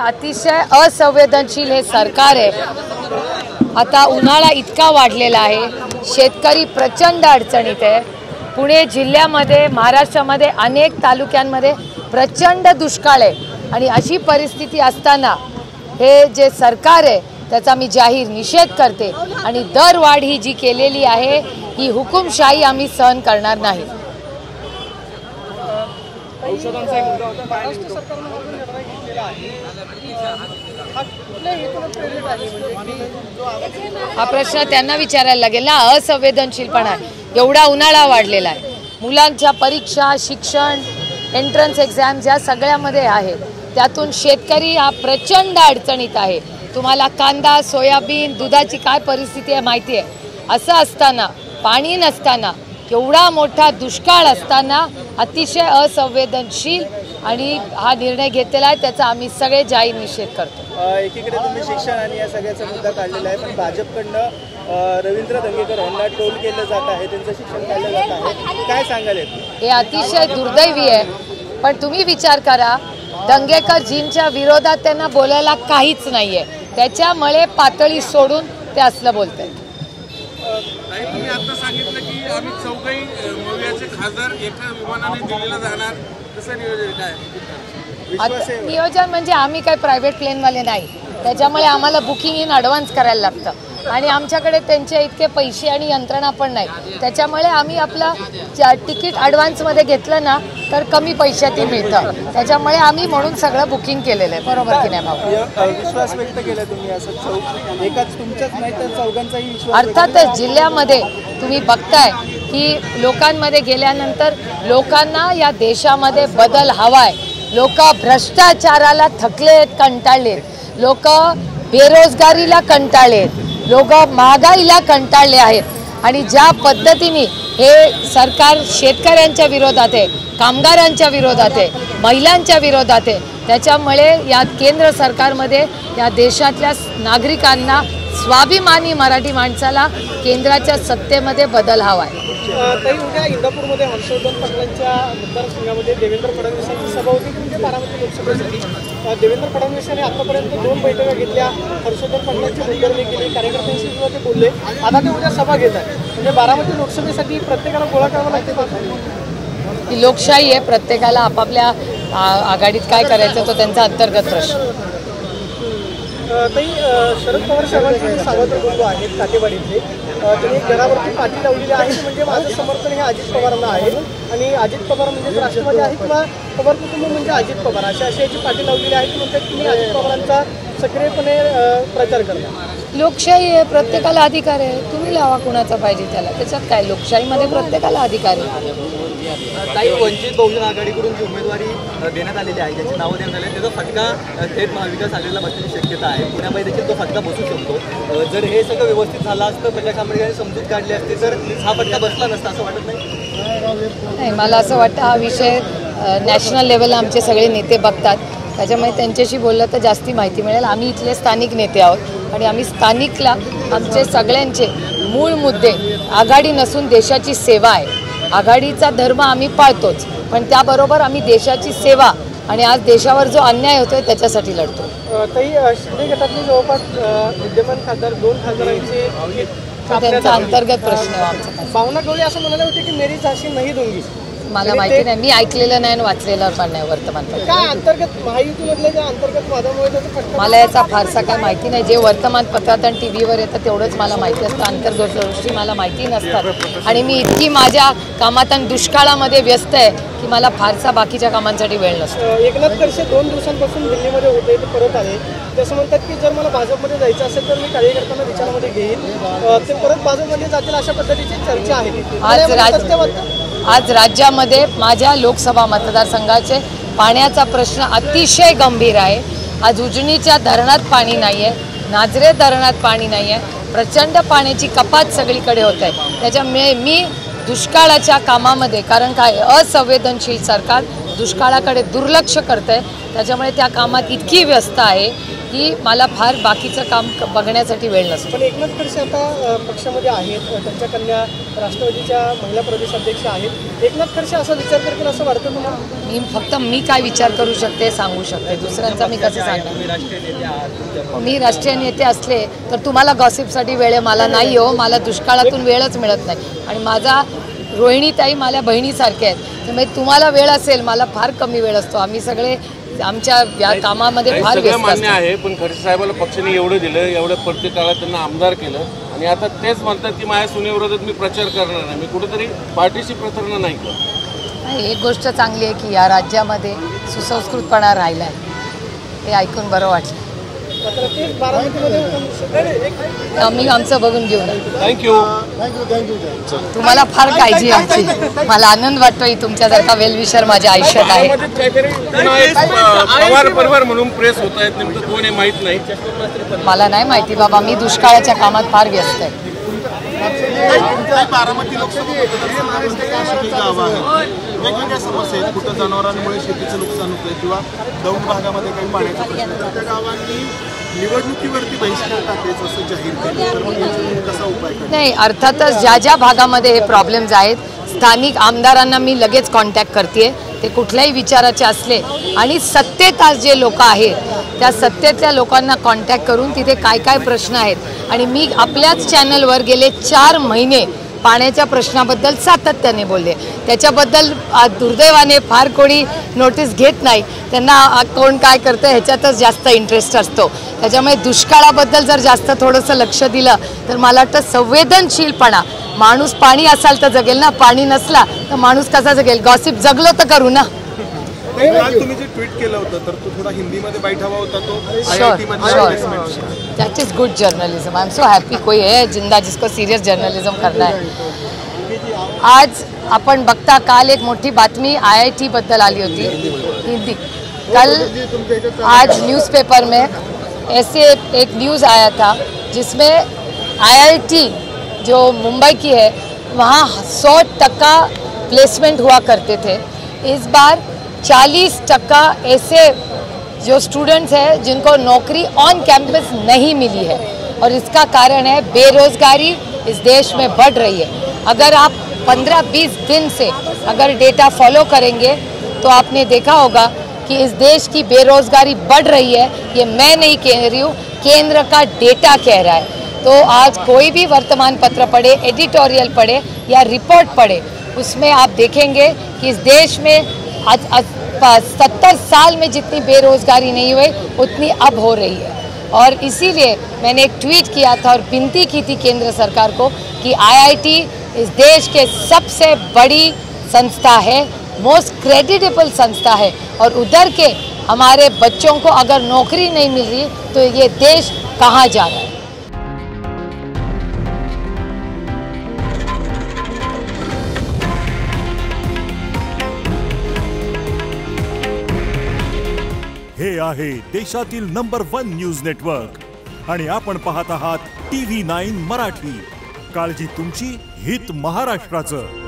अतिशय असंवेदनशील हे सरकार आहे। आता उन्हाळा इतका वाढलेला आहे, शेतकरी प्रचंड अडचणीत आहे। पुणे जिल्ह्यामध्ये महाराष्ट्रामध्ये अनेक तालुक्यांमध्ये प्रचंड दुष्काळ आहे आणि अशी परिस्थिती असताना हे जे सरकार आहे त्याचा मी जाहीर निषेध करते आणि दरवाढ ही जी केलेली आहे ही हुकुमशाही आम्ही सहन करणार नाही। हा प्रश्न त्यांना विचारायला लागेल ना। असंवेदनशीलपणा एवढा उन्हाळा वाढलेला आहे, मुलांच्या परीक्षा, शिक्षण, एंट्रन्स एक्झाम या सगळ्यामध्ये आहे, त्यातून शेतकरी हा प्रचंड अडचणीत आहे। तुम्हाला कांदा, सोयाबीन, दुधाची काय परिस्थिती आहे माहिती आहे। असं असताना, पाणी नसताना, एवढा मोठा दुष्काळ असताना अतिशय असंवेदनशील आणि हा निर्णय घेतलेला आहे, त्याचा आम्ही सगळे जाहीर निषेध करतो। एकीकडे तुम्ही शिक्षण आणि या सगळ्याचा मुद्दा काढलेला आहे, पण भाजपकडनं रवींद्र दंगेकर यांना टोल केलं जात आहे, त्यांचं शिक्षण काढलं जात आहे, काय सांगाल? हे अतिशय दुर्दैवी आहे। पण तुम्ही विचार करा, दंगेकरजींच्या विरोधात त्यांना बोलायला काहीच नाहीये, त्याच्यामुळे पातळी सोडून ते असलं बोलतात। तुम्ही आता सांगितलं की आम्ही चौघही गोव्याचे खासदार एका विमानाने दिल्लीला जाणार, कसं नियोजन काय? नियोजन म्हणजे आम्ही काही प्रायव्हेट प्लेनवाले नाही, त्याच्यामुळे आम्हाला बुकिंग इन ॲडव्हान्स करायला लागतं आणि आमच्याकडे त्यांचे इतके पैसे आणि यंत्रणा पण नाही, त्याच्यामुळे आम्ही आपलं तिकीट ॲडव्हान्समध्ये घेतलं ना तर कमी पैशातही मिळतं, त्याच्यामुळे आम्ही म्हणून सगळं बुकिंग केलेलं आहे। बरोबर की नाही भाऊ? विश्वास व्यक्त केला तुम्ही असं एकाच तुमच्याच नाही तर चौघांचाही विश्वास? अर्थातच जिल्ह्यामध्ये तुम्ही बघताय की लोकांमध्ये गेल्यानंतर लोकांना या देशामध्ये बदल हवाय, लोक भ्रष्टाचाराला थकलेत, कंटाळलेत, लोक बेरोजगारीला कंटाळलेत, लोक महागाईला कंटाळले आहेत आणि ज्या पद्धतीने हे सरकार शेतकऱ्यांच्या विरोधात आहे, कामगारांच्या विरोधात आहे, महिलांच्या विरोधात आहे, त्याच्यामुळे या केंद्र सरकारमध्ये या देशातल्या नागरिकांना, स्वाभिमानी मराठी माणसाला केंद्राच्या सत्तेमध्ये बदल हवा आहे। ताई, उद्या इंदापूरमध्ये हर्षवर्धन पाटलांच्या मतदारसंघामध्ये देवेंद्र फडणवीसांची सभा होती, म्हणजे बारामती लोकसभेसाठी देवेंद्र फडणवीस यांनी आतापर्यंत 2 बैठका घेतल्या, हर्षवर्धन पाटलांची मुंबई केली, कार्यकर्त्यांशी सुद्धा ते बोलले, आता ते उद्या सभा घेत आहे, म्हणजे बारामती लोकसभेसाठी प्रत्येकाला गोळा करावा लागते। ही लोकशाही आहे, प्रत्येकाला आपापल्या आघाडीत काय करायचं तो त्यांचा अंतर्गत प्रश्न। ताई, शरद पवार साहेबांचे सावत्र बंधू आहेत काटेवाडीतले, त्यांनी घरावरती पाठी लावलेली आहे, म्हणजे माझं समर्थन हे अजित पवारांना आहे आणि अजित पवार म्हणजे राष्ट्रवादी आहे किंवा पवार कुटुंब म्हणजे अजित पवार, अशा याची पाठी लावलेली आहे, म्हणतात तुम्ही अजित पवारांचा सक्रियपणे प्रचार करता। लोकशाही आहे, प्रत्येकाला अधिकार आहे, तुम्ही लावा कुणाचा पाहिजे त्याला, त्याच्यात काय, लोकशाहीमध्ये प्रत्येकाला अधिकार आहे। काही वंचित बहुजन आघाडीकडून जी उमेदवारी देण्यात आलेली आहे, ज्याची नावं देण्यात आली, त्याचा फटका थेट महाविकास आघाडीला बसण्याची शक्यता आहे, पुण्यामध्ये देखील तो फटका बसू शकतो। जर हे सगळं व्यवस्थित झालं असतं, प्रकाश आंबेडकरांनी समजूत काढली असते तर हा फटका बसला नसता, असं वाटत नाही? मला असं वाटतं हा विषय नॅशनल लेवलला आमचे सगळे नेते बघतात, त्याच्यामुळे त्यांच्याशी बोललं तर जास्ती माहिती मिळेल। आम्ही इथले स्थानिक नेते आहोत आणि आम्ही स्थानिकला आमचे सगळ्यांचे मूळ मुद्दे आघाडी नसून देशाची सेवा आहे। आघाडीचा धर्म आम्ही पाळतोच, पण त्याबरोबर आम्ही देशाची सेवा आणि आज देशावर जो अन्याय होतोय त्याच्यासाठी लढतो। ताई, शिंदे गटातले जवळपास विद्यमान खासदार 2 खासदारांचे त्यांचा अंतर्गत प्रश्न आहे आमचा। भावना गवळी असं म्हणाले होते की मेरी झाशी नाही दूंगी, मला माहिती नाही, मी ऐकलेलं नाही आणि वाचलेलं पण नाही वर्तमानपत्रात। काय अंतर्गत महायुतीमधल्या ज्या अंतर्गत वादामुळे त्याचा फटका? मला याचा फारसा काय माहिती नाही, जे वर्तमानपत्रात आणि टीव्हीवर येतं तेवढंच मला माहिती असतं, अंतर्गत गोष्टी मला माहिती नसतात आणि मी इतकी माझ्या कामात आणि दुष्काळामध्ये व्यस्त आहे की मला फारसा बाकीच्या कामांसाठी वेळ नसतो। एकनाथ खडसे 2 दिवसांपासून दिल्लीमध्ये होते, ते परत आले, तसं म्हणतात की जर मला भाजपमध्ये जायचं असेल तर मी कार्यकर्त्यांना विचारामध्ये घेईन, ते परत भाजपमध्ये जातील, अशा पद्धतीची चर्चा आहे। आज राज्यामध्ये माझ्या लोकसभा मतदारसंघाचे पाण्याचा प्रश्न अतिशय गंभीर आहे। आज उजनीच्या धरणात पाणी नाही आहे, नाझरे धरणात पाणी नाही आहे, प्रचंड पाण्याची कपात सगळीकडे होत आहे, त्याच्यामुळे मी दुष्काळाच्या कामामध्ये, कारण काय असंवेदनशील सरकार दुष्काळाकडे दुर्लक्ष करत आहे, त्याच्यामुळे त्या कामात इतकी व्यस्त आहे की मला फार बाकीचं काम बघण्यासाठी वेळ नसतो. पण एकनाथ खडसे आता पक्षामध्ये आहेत, त्यांच्या कन्या राष्ट्रवादीच्या महिला प्रदेशाध्यक्ष आहेत. एकनाथ खडसे असा विचार करतील असं वाटतं तुम्हाला? मी काय विचार करू शकते सांगू शकते, दुसऱ्यांचा मी कसं सांगणार? मी राष्ट्रीय नेते असले तर तुम्हाला गॉसिपसाठी वेळ आहे, मला नाही हो. मला दुष्काळातून वेळच मिळत नाही आणि माझा रोहिणीताई माझ्या बहिणीसारख्या आहेत, त्यामुळे तुम्हाला वेळ असेल, मला फार कमी वेळ असतो. आम्ही सगळे आमच्या या कामामध्ये फार व्यस्त असतो. मान्य आहे, पण खडसे साहेबाला पक्षाने एवढं दिलं, एवढ्या प्रत्येक काळात त्यांना आमदार केलं आणि आता तेच म्हणतात की माझ्या सुनेविरोधात मी प्रचार करणार नाही, मी कुठेतरी पार्टीशी प्रतारणा नाही करत. एक गोष्ट चांगली आहे की या राज्यामध्ये सुसंस्कृतपणा राहिला आहे, हे ऐकून बरं वाटलं. आम्ही आमचं बघून घेऊ ना. थँक्यू. तुम्हाला फार काळजी आमची. मला आनंद वाटतोय तुमच्यासारखा वेलविशर माझ्या आयुष्यात आहे. पवार परिवार म्हणून प्रेस होत आहेत, नेमकं कोण आहे माहित नाही. मला नाही माहिती बाबा, मी दुष्काळाच्या कामात फार व्यस्त आहे. बारामती लोकसभा वेगवेगळ्या समस्या आहेत. कुठं जनावरांमुळे शेतीचं नुकसान होतंय किंवा दौंड भागामध्ये काही पाण्याचा प्रश्न, तर त्या गावांनी निवडणुकीवरती बहिष्कार टाकायचं असं जाहीर केलं, तर मग याचा कसा उपाय करायचा? नाही, अर्थातच ज्या ज्या भागामध्ये हे प्रॉब्लेम्स आहेत, स्थानिक आमदारांना मी लगेच कॉन्टॅक्ट करते. ते कुठल्याही विचाराचे असले आणि सत्तेत आज जे लोक आहेत त्या सत्तेतल्या लोकांना कॉन्टॅक्ट करून तिथे काय काय प्रश्न आहेत आणि मी आपल्याच चॅनलवर गेले 4 महिने पाण्याच्या प्रश्नाबद्दल सातत्याने बोलले. त्याच्याबद्दल दुर्दैवाने फार कोणी नोटीस घेत नाही, त्यांना कोण काय करतं ह्याच्यातच जास्त इंटरेस्ट असतो. त्याच्यामुळे दुष्काळाबद्दल जर जास्त थोडंसं लक्ष दिलं तर मला वाटतं संवेदनशीलपणा, माणूस पाणी असाल तर जगेल ना, पाणी नसला तर माणूस कसा जगेल? गॉसिप जगलो तर करू ना. तुम्ही जे ट्विट केलं होतं तर तो थोडा हिंदीमध्ये बाईट हवा होता, तो that is good journalism. I am so happy. कोई है जिंदा जिसको सीरियस जर्नलिज्म करना है. आज आपण बघता, काल एक मोठी बातमी IIT बद्दल आली होती हिंदी. कल आज न्यूज़पेपर में ऐसे एक न्यूज़ आया था जिसमें IIT जो मुंबई की है वहाँ 100% प्लेसमेंट हुआ करते थे. इस बार 40% ऐसे जो स्टूडेंट्स हैं जिनको नौकरी ऑन कैंपस नहीं मिली है और इसका कारण है बेरोज़गारी इस देश में बढ़ रही है. अगर आप 15-20 दिन से अगर डेटा फॉलो करेंगे तो आपने देखा होगा कि इस देश की बेरोज़गारी बढ़ रही है. ये मैं नहीं कह रही हूँ, केंद्र का डेटा कह रहा है. तो आज कोई भी वर्तमान पत्र पढ़े, एडिटोरियल पढ़े या रिपोर्ट पढ़े, उसमें आप देखेंगे कि इस देश में 70 साल में जितनी बेरोज़गारी नहीं हुई उतनी अब हो रही है. और इसीलिए मैंने एक ट्वीट किया था और विनती की थी केंद्र सरकार को कि IIT इस देश के सबसे बड़ी संस्था है, मोस्ट क्रेडिटेबल संस्था है और उधर के हमारे बच्चों को अगर नौकरी नहीं मिल रही तो ये देश कहाँ जा रहा है. हे आहे देशातील नंबर 1 न्यूज नेटवर्क आणि आपण पाहत आहात TV9 मराठी. काळजी तुमची, हित महाराष्ट्राचं.